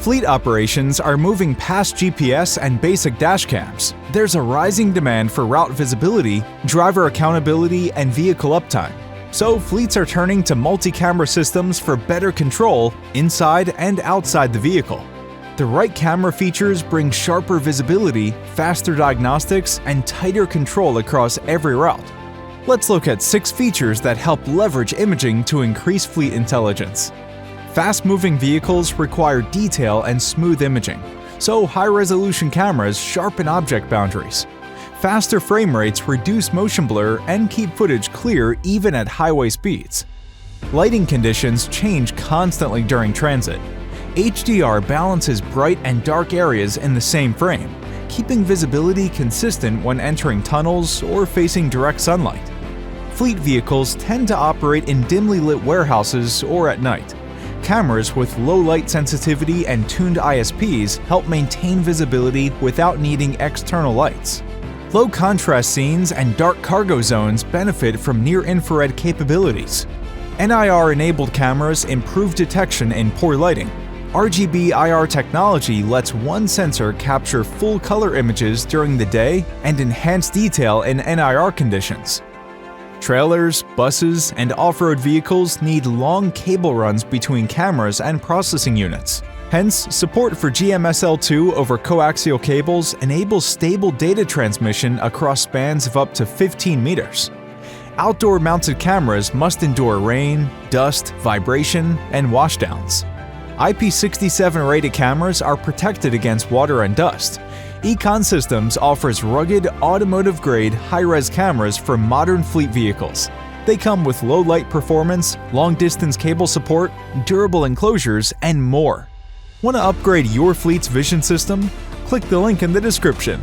Fleet operations are moving past GPS and basic dash cams. There's a rising demand for route visibility, driver accountability, and vehicle uptime. So fleets are turning to multi-camera systems for better control inside and outside the vehicle. The right camera features bring sharper visibility, faster diagnostics, and tighter control across every route. Let's look at 6 features that help leverage imaging to increase fleet intelligence. Fast-moving vehicles require detail and smooth imaging, so high-resolution cameras sharpen object boundaries. Faster frame rates reduce motion blur and keep footage clear even at highway speeds. Lighting conditions change constantly during transit. HDR balances bright and dark areas in the same frame, keeping visibility consistent when entering tunnels or facing direct sunlight. Fleet vehicles tend to operate in dimly lit warehouses or at night. Cameras with low light sensitivity and tuned ISPs help maintain visibility without needing external lights. Low contrast scenes and dark cargo zones benefit from near-infrared capabilities. NIR-enabled cameras improve detection in poor lighting. RGB-IR technology lets one sensor capture full-color images during the day and enhance detail in NIR conditions. Trailers, buses, and off-road vehicles need long cable runs between cameras and processing units. Hence, support for GMSL2 over coaxial cables enables stable data transmission across spans of up to 15 meters. Outdoor-mounted cameras must endure rain, dust, vibration, and washdowns. IP67 rated cameras are protected against water and dust. Econ Systems offers rugged, automotive-grade, high-res cameras for modern fleet vehicles. They come with low light performance, long-distance cable support, durable enclosures, and more. Want to upgrade your fleet's vision system? Click the link in the description.